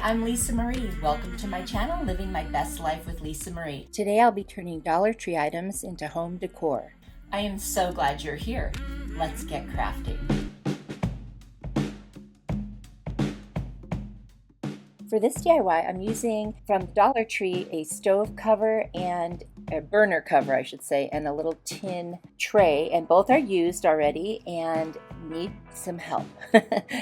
I'm Lisa Marie. Welcome to my channel, Living My Best Life with Lisa Marie. Today I'll be turning Dollar Tree items into home decor. I am so glad you're here. Let's get crafting. For this DIY, I'm using from Dollar Tree a stove cover and a burner cover, I should say, and a little tin tray, and both are used already and need some help.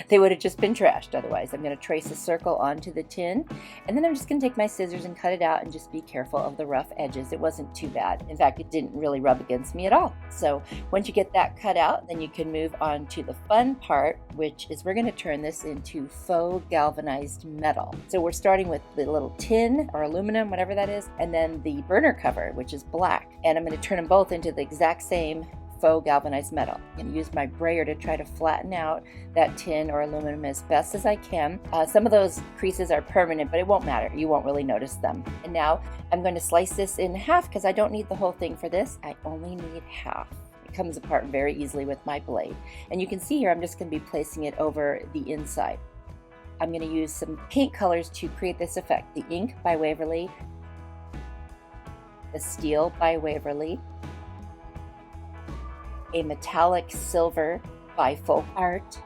They would have just been trashed otherwise. I'm going to trace a circle onto the tin, and then I'm just going to take my scissors and cut it out and just be careful of the rough edges. It wasn't too bad. In fact, it didn't really rub against me at all. So once you get that cut out, then you can move on to the fun part, which is we're going to turn this into faux galvanized metal. So we're starting with the little tin or aluminum, whatever that is, and then the burner cover, which is black. And I'm going to turn them both into the exact same faux galvanized metal. I'm going to use my brayer to try to flatten out that tin or aluminum as best as I can. Some of those creases are permanent, but it won't matter. You won't really notice them. And now I'm going to slice this in half because I don't need the whole thing for this. I only need half. It comes apart very easily with my blade. And you can see here I'm just going to be placing it over the inside. I'm going to use some paint colors to create this effect. The ink by Waverly, the steel by Waverly, a metallic silver by Faux Art,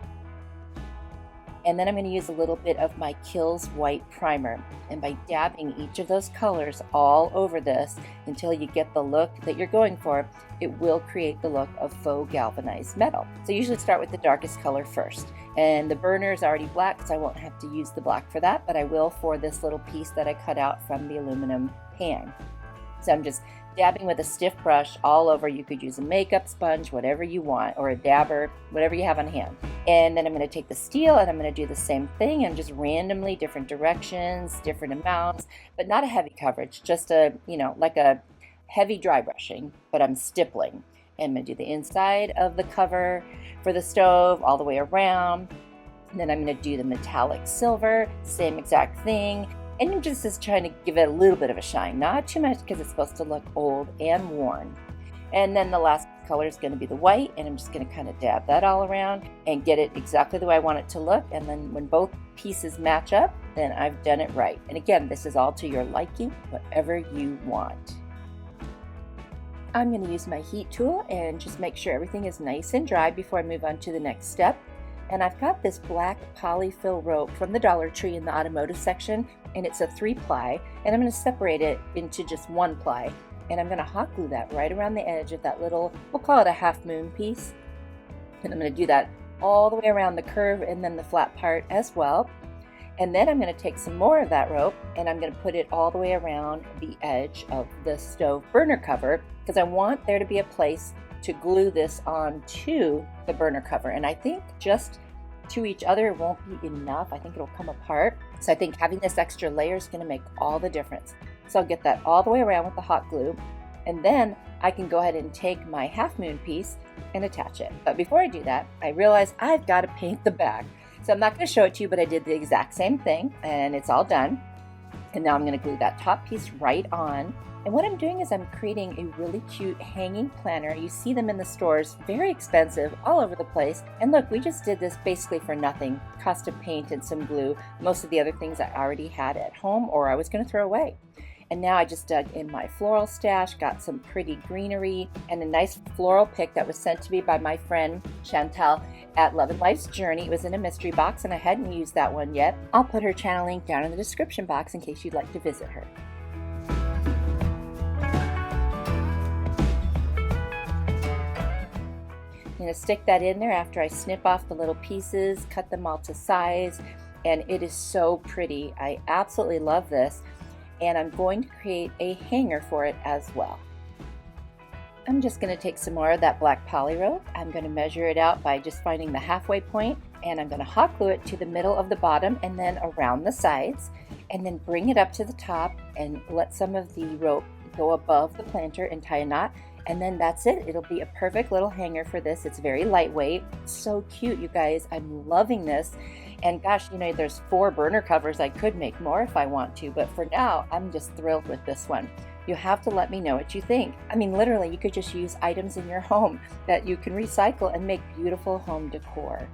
and then I'm going to use a little bit of my Kills white primer, and by dabbing each of those colors all over this until you get the look that you're going for, it will create the look of faux galvanized metal. So I usually start with the darkest color first, and the burner is already black, so I won't have to use the black for that, but I will for this little piece that I cut out from the aluminum pan. So I'm just dabbing with a stiff brush all over. You could use a makeup sponge, whatever you want, or a dabber, whatever you have on hand. And then I'm going to take the steel and I'm going to do the same thing and just randomly different directions, different amounts, but not a heavy coverage, just a, like a heavy dry brushing, but I'm stippling. And I'm going to do the inside of the cover for the stove all the way around. And then I'm going to do the metallic silver, same exact thing. And I'm just trying to give it a little bit of a shine, not too much because it's supposed to look old and worn. And then the last color is going to be the white, and I'm just going to kind of dab that all around and get it exactly the way I want it to look. And then when both pieces match up, then I've done it right. And again, this is all to your liking, whatever you want. I'm going to use my heat tool and just make sure everything is nice and dry before I move on to the next step. And I've got this black polyfill rope from the Dollar Tree in the automotive section, and it's a 3-ply, and I'm going to separate it into just 1 ply, and I'm going to hot glue that right around the edge of that little, we'll call it a half moon piece, and I'm going to do that all the way around the curve and then the flat part as well. And then I'm going to take some more of that rope and I'm going to put it all the way around the edge of the stove burner cover because I want there to be a place to glue this onto the burner cover. And I think just to each other won't be enough. I think it'll come apart. So I think having this extra layer is going to make all the difference. So I'll get that all the way around with the hot glue. And then I can go ahead and take my half moon piece and attach it. But before I do that, I realize I've got to paint the back. So I'm not going to show it to you, but I did the exact same thing and it's all done. And now I'm going to glue that top piece right on. And what I'm doing is I'm creating a really cute hanging planner. You see them in the stores, very expensive, all over the place. And look, we just did this basically for nothing. Cost of paint and some glue. Most of the other things I already had at home or I was going to throw away. And now I just dug in my floral stash, got some pretty greenery and a nice floral pick that was sent to me by my friend Chantel at Love and Life's Journey. It was in a mystery box and I hadn't used that one yet. I'll put her channel link down in the description box in case you'd like to visit her. I'm going to stick that in there after I snip off the little pieces, cut them all to size, and it is so pretty. I absolutely love this, and I'm going to create a hanger for it as well. I'm just going to take some more of that black poly rope. I'm going to measure it out by just finding the halfway point, and I'm going to hot glue it to the middle of the bottom and then around the sides, and then bring it up to the top and let some of the rope go above the planter and tie a knot. And then that's it. It'll be a perfect little hanger for this. It's very lightweight. So cute, you guys. I'm loving this. And gosh, there's 4 burner covers. I could make more if I want to, but for now, I'm just thrilled with this one. You have to let me know what you think. I mean, literally, you could just use items in your home that you can recycle and make beautiful home decor.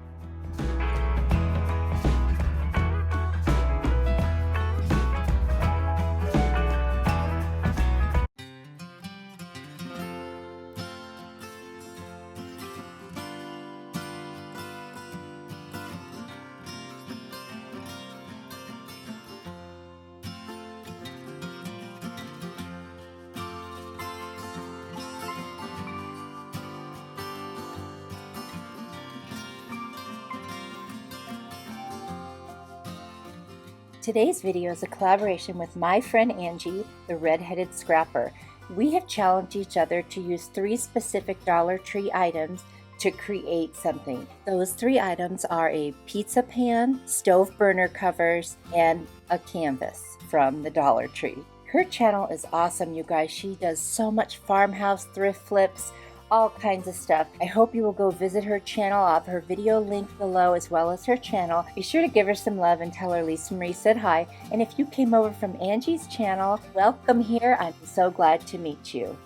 Today's video is a collaboration with my friend Angie, the Redheaded Scrapper. We have challenged each other to use 3 specific Dollar Tree items to create something. Those 3 items are a pizza pan, stove burner covers, and a canvas from the Dollar Tree. Her channel is awesome, you guys. She does so much farmhouse thrift flips, all kinds of stuff. I hope you will go visit her channel. I'll have her video linked below as well as her channel. Be sure to give her some love and tell her Lisa Marie said hi. And if you came over from Angie's channel, welcome here. I'm so glad to meet you.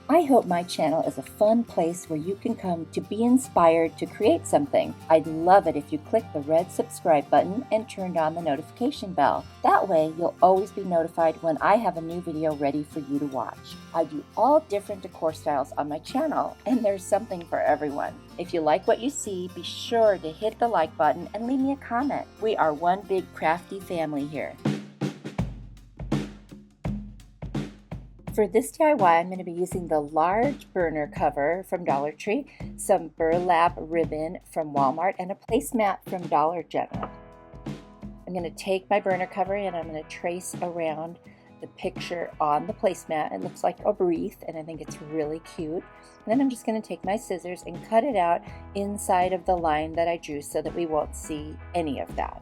I hope my channel is a fun place where you can come to be inspired to create something. I'd love it if you click the red subscribe button and turned on the notification bell. That way you'll always be notified when I have a new video ready for you to watch. I do all different decor styles on my channel, and there's something for everyone. If you like what you see, be sure to hit the like button and leave me a comment. We are one big crafty family here. For this DIY, I'm going to be using the large burner cover from Dollar Tree, some burlap ribbon from Walmart, and a placemat from Dollar General. I'm going to take my burner cover and I'm going to trace around the picture on the placemat. It looks like a wreath, and I think it's really cute. And then I'm just going to take my scissors and cut it out inside of the line that I drew so that we won't see any of that.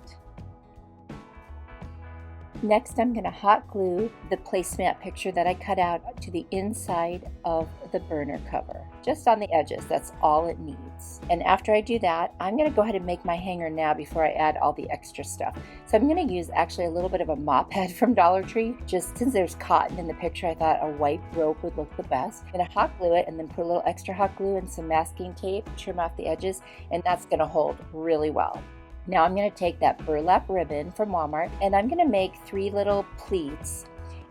Next, I'm going to hot glue the placemat picture that I cut out to the inside of the burner cover, just on the edges. That's all it needs. And after I do that, I'm going to go ahead and make my hanger now before I add all the extra stuff. So I'm going to use actually a little bit of a mop head from Dollar Tree. Just since there's cotton in the picture, I thought a white rope would look the best. I'm going to hot glue it and then put a little extra hot glue and some masking tape, trim off the edges, and that's going to hold really well. Now I'm going to take that burlap ribbon from Walmart and I'm going to make 3 little pleats,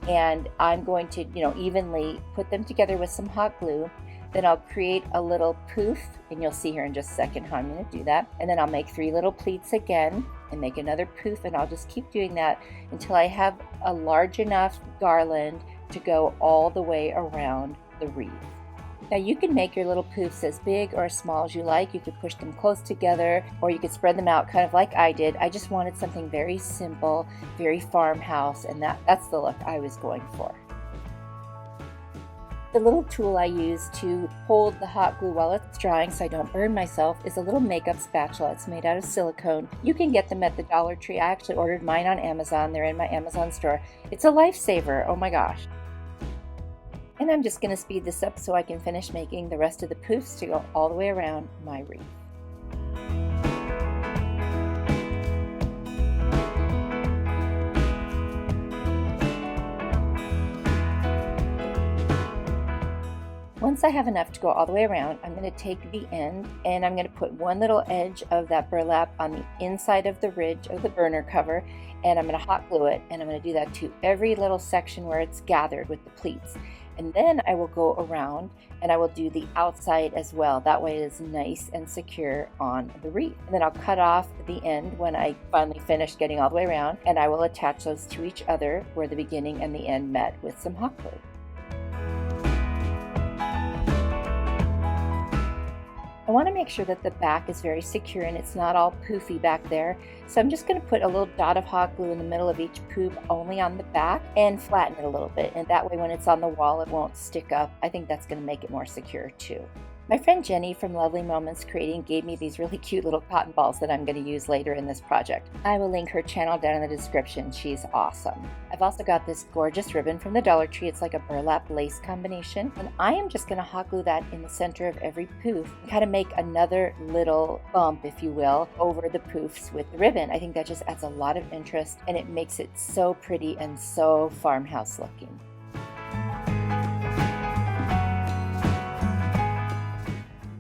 and I'm going to, evenly put them together with some hot glue. Then I'll create a little poof, and you'll see here in just a second how I'm going to do that. And then I'll make 3 little pleats again and make another poof, and I'll just keep doing that until I have a large enough garland to go all the way around the wreath. Now you can make your little poofs as big or as small as you like. You could push them close together, or you could spread them out kind of like I did. I just wanted something very simple, very farmhouse, and that's the look I was going for. The little tool I use to hold the hot glue while it's drying so I don't burn myself is a little makeup spatula. It's made out of silicone. You can get them at the Dollar Tree. I actually ordered mine on Amazon. They're in my Amazon store. It's a lifesaver. Oh my gosh. And I'm just going to speed this up so I can finish making the rest of the poofs to go all the way around my wreath. Once I have enough to go all the way around, I'm going to take the end and I'm going to put one little edge of that burlap on the inside of the ridge of the burner cover, and I'm going to hot glue it, and I'm going to do that to every little section where it's gathered with the pleats. And then I will go around and I will do the outside as well. That way it is nice and secure on the wreath. And then I'll cut off the end when I finally finish getting all the way around, and I will attach those to each other where the beginning and the end met with some hot glue. I want to make sure that the back is very secure and it's not all poofy back there. So I'm just going to put a little dot of hot glue in the middle of each poof only on the back and flatten it a little bit. And that way when it's on the wall, it won't stick up. I think that's going to make it more secure too. My friend Jenny from Lovely Moments Creating gave me these really cute little cotton balls that I'm going to use later in this project. I will link her channel down in the description. She's awesome. I've also got this gorgeous ribbon from the Dollar Tree. It's like a burlap lace combination. And I am just going to hot glue that in the center of every poof and kind of make another little bump, if you will, over the poofs with the ribbon. I think that just adds a lot of interest and it makes it so pretty and so farmhouse looking.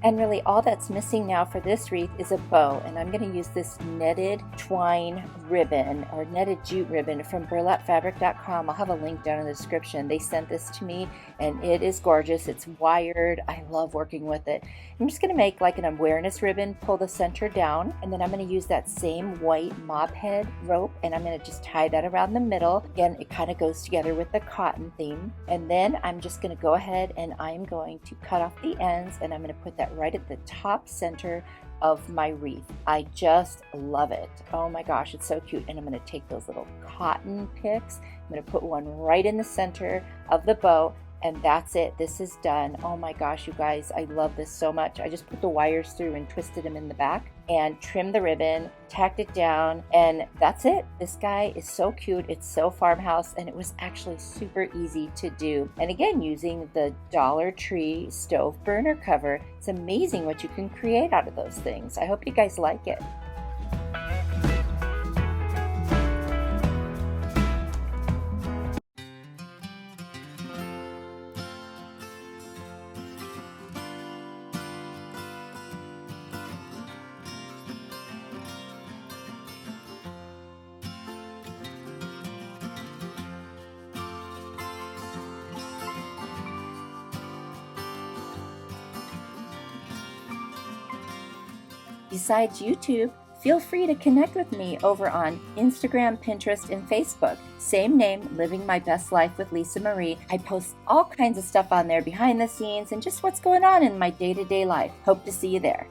And really all that's missing now for this wreath is a bow, and I'm going to use this netted twine ribbon or netted jute ribbon from burlapfabric.com. I'll have a link down in the description. They sent this to me and it is gorgeous. It's wired. I love working with it. I'm just going to make like an awareness ribbon, pull the center down, and then I'm going to use that same white mop head rope and I'm going to just tie that around the middle. Again, it kind of goes together with the cotton theme. And then I'm just going to go ahead and I'm going to cut off the ends and I'm going to put that that right at the top center of my wreath. I just love it. Oh my gosh, it's so cute. And I'm going to take those little cotton picks. I'm going to put one right in the center of the bow, and that's it. This is done. Oh my gosh, you guys, I love this so much. I just put the wires through and twisted them in the back and trimmed the ribbon, tacked it down, and that's it. This guy is so cute. It's so farmhouse, and it was actually super easy to do. And again, using the Dollar Tree stove burner cover, it's amazing what you can create out of those things. I hope you guys like it. Besides YouTube, feel free to connect with me over on Instagram, Pinterest, and Facebook. Same name, Living My Best Life with Lisa Marie. I post all kinds of stuff on there behind the scenes and just what's going on in my day-to-day life. Hope to see you there.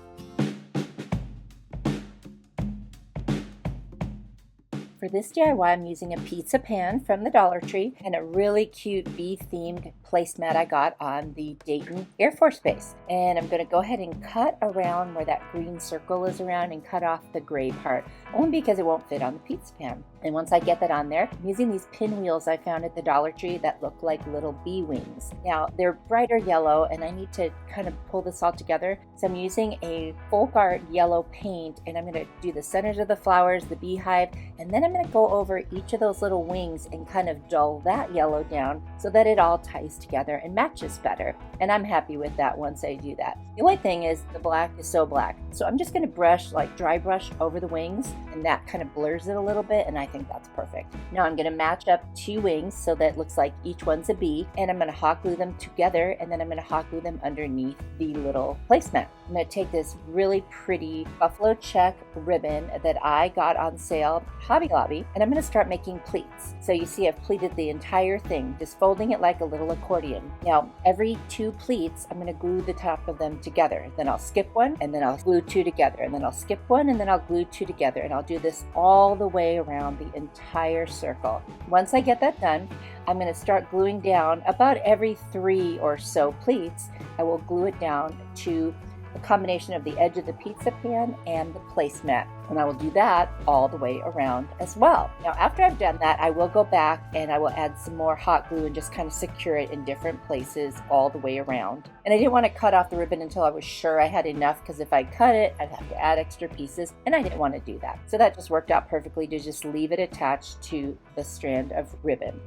For this DIY, I'm using a pizza pan from the Dollar Tree and a really cute bee-themed placemat I got on the Dayton Air Force Base. And I'm going to go ahead and cut around where that green circle is around and cut off the gray part, only because it won't fit on the pizza pan. And once I get that on there, I'm using these pinwheels I found at the Dollar Tree that look like little bee wings. Now, they're brighter yellow, and I need to kind of pull this all together. So I'm using a folk art yellow paint, and I'm going to do the centers of the flowers, the beehive, and then I'm going to go over each of those little wings and kind of dull that yellow down so that it all ties together and matches better. And I'm happy with that once I do that. The only thing is the black is so black. So I'm just going to brush, like dry brush over the wings, and that kind of blurs it a little bit, and I think that's perfect. Now I'm going to match up two wings so that it looks like each one's a bee, and I'm going to hot glue them together, and then I'm going to hot glue them underneath the little placemat. I'm going to take this really pretty buffalo check ribbon that I got on sale at Hobby Lobby, and I'm going to start making pleats. So you see I've pleated the entire thing, just folding it like a little accordion. Now every two pleats, I'm going to glue the top of them together. Then I'll skip one, and then I'll glue two together, and then I'll skip one, and then I'll glue two together, and I'll do this all the way around the entire circle. Once I get that done, I'm going to start gluing down about every 3 or so pleats. I will glue it down to a combination of the edge of the pizza pan and the placemat, and I will do that all the way around as well. Now after I've done that, I will go back and I will add some more hot glue and just kind of secure it in different places all the way around. And I didn't want to cut off the ribbon until I was sure I had enough, because if I cut it, I'd have to add extra pieces, and I didn't want to do that. So that just worked out perfectly to just leave it attached to the strand of ribbon.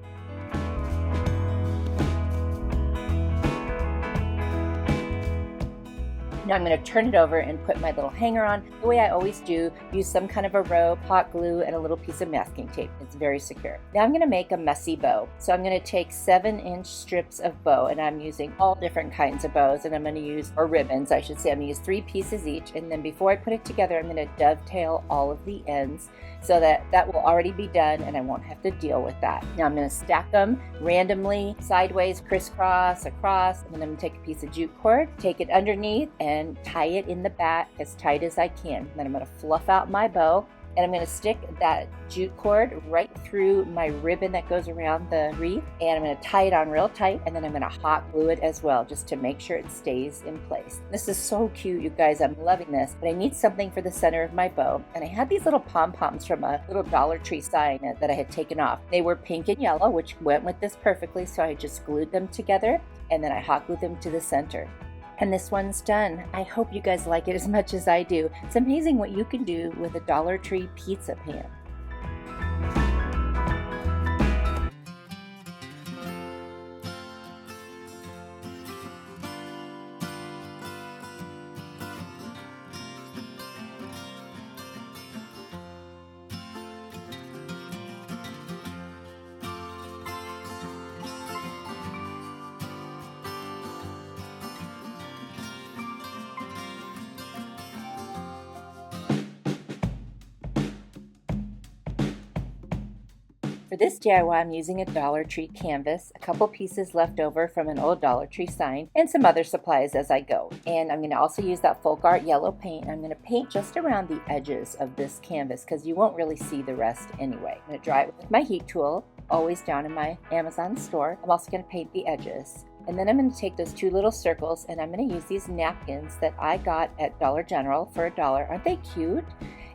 Now I'm going to turn it over and put my little hanger on the way I always do. Use some kind of a rope, hot glue, and a little piece of masking tape. It's very secure. Now I'm going to make a messy bow. So I'm going to take 7-inch strips of bow, and I'm using all different kinds of bows, and I'm going to use, or ribbons I should say. I'm going to use 3 pieces each, and then before I put it together, I'm going to dovetail all of the ends so that that will already be done and I won't have to deal with that. Now I'm going to stack them randomly, sideways, crisscross, across, and then I'm going to take a piece of jute cord, take it underneath, and tie it in the back as tight as I can. Then I'm going to fluff out my bow, and I'm going to stick that jute cord right through my ribbon that goes around the wreath, and I'm going to tie it on real tight, and then I'm going to hot glue it as well just to make sure it stays in place. This is so cute, you guys. I'm loving this, but I need something for the center of my bow, and I had these little pom-poms from a little Dollar Tree sign that I had taken off. They were pink and yellow, which went with this perfectly, so I just glued them together, and then I hot glued them to the center. And this one's done. I hope you guys like it as much as I do. It's amazing what you can do with a Dollar Tree pizza pan. For this DIY, I'm using a Dollar Tree canvas, a couple pieces left over from an old Dollar Tree sign, and some other supplies as I go. And I'm going to also use that folk art yellow paint. I'm going to paint just around the edges of this canvas because you won't really see the rest anyway. I'm going to dry it with my heat tool, always down in my Amazon store. I'm also going to paint the edges. And then I'm going to take those two little circles and I'm going to use these napkins that I got at Dollar General for $1. Aren't they cute?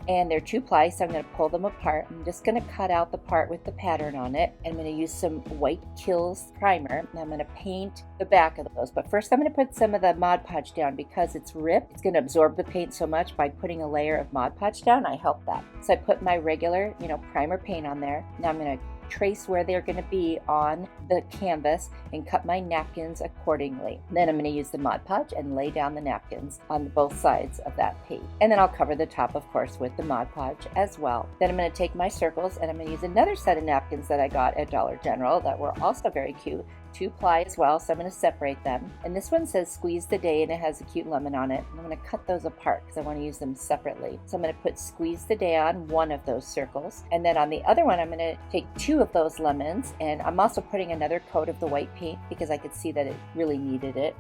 And they're 2-ply, so I'm going to pull them apart. I'm just going to cut out the part with the pattern on it. I'm going to use some white Kills primer, and I'm going to paint the back of those. But first I'm going to put some of the Mod Podge down because it's ripped. It's going to absorb the paint so much. By putting a layer of Mod Podge down, I help that. So I put my regular, primer paint on there. Now I'm going to trace where they're going to be on the canvas and cut my napkins accordingly. Then I'm going to use the Mod Podge and lay down the napkins on both sides of that paint. And then I'll cover the top, of course, with the Mod Podge as well. Then I'm going to take my circles and I'm going to use another set of napkins that I got at Dollar General that were also very cute. 2-ply as well, so I'm going to separate them. And this one says Squeeze the Day and it has a cute lemon on it. I'm going to cut those apart because I want to use them separately. So I'm going to put Squeeze the Day on one of those circles. And then on the other one, I'm going to take 2 of those lemons. And I'm also putting another coat of the white paint because I could see that it really needed it.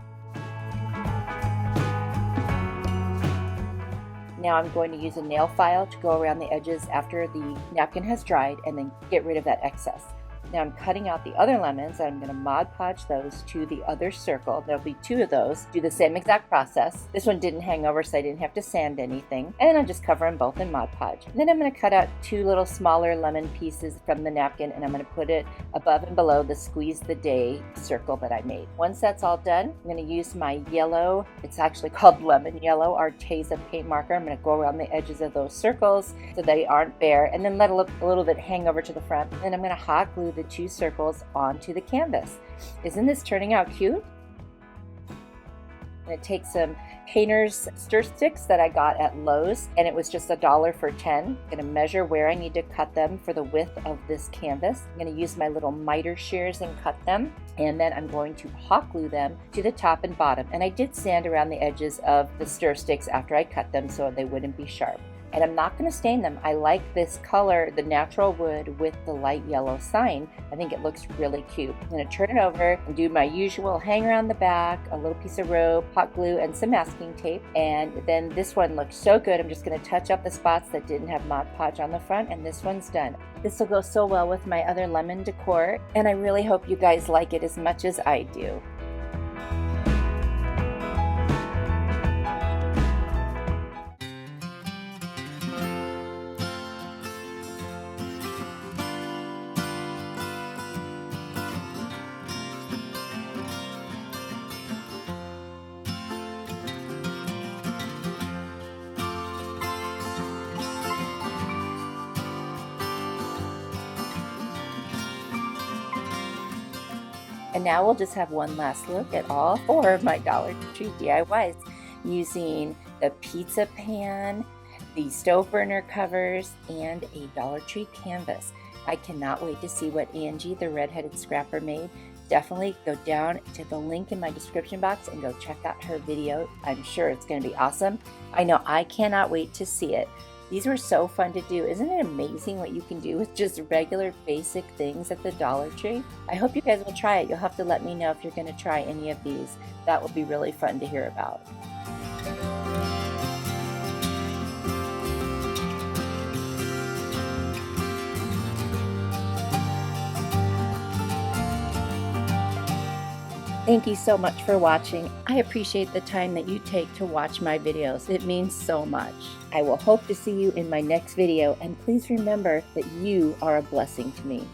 Now I'm going to use a nail file to go around the edges after the napkin has dried and then get rid of that excess. Now I'm cutting out the other lemons and I'm going to Mod Podge those to the other circle. There'll be 2 of those. Do the same exact process. This one didn't hang over so I didn't have to sand anything. And I'll just cover them both in Mod Podge. And then I'm going to cut out 2 little smaller lemon pieces from the napkin and I'm going to put it above and below the Squeeze the Day circle that I made. Once that's all done, I'm going to use my yellow, it's actually called lemon yellow, Arteza paint marker. I'm going to go around the edges of those circles so they aren't bare and then let a little bit hang over to the front. And I'm going to hot glue the 2 circles onto the canvas. Isn't this turning out cute? I'm going to take some painter's stir sticks that I got at Lowe's and it was just $1 for 10. I'm going to measure where I need to cut them for the width of this canvas. I'm going to use my little miter shears and cut them, and then I'm going to hot glue them to the top and bottom. And I did sand around the edges of the stir sticks after I cut them so they wouldn't be sharp. And I'm not going to stain them. I like this color, the natural wood with the light yellow sign. I think it looks really cute. I'm going to turn it over and do my usual hang around the back, a little piece of rope, hot glue, and some masking tape. And then this one looks so good. I'm just going to touch up the spots that didn't have Mod Podge on the front, and this one's done. This will go so well with my other lemon decor, and I really hope you guys like it as much as I do. And now we'll just have one last look at all 4 of my Dollar Tree DIYs using the pizza pan, the stove burner covers, and a Dollar Tree canvas. I cannot wait to see what Angie, the Redheaded Scrapper, made. Definitely go down to the link in my description box and go check out her video. I'm sure it's going to be awesome. I know I cannot wait to see it. These were so fun to do. Isn't it amazing what you can do with just regular basic things at the Dollar Tree? I hope you guys will try it. You'll have to let me know if you're going to try any of these. That will be really fun to hear about. Thank you so much for watching. I appreciate the time that you take to watch my videos. It means so much. I will hope to see you in my next video, and please remember that you are a blessing to me.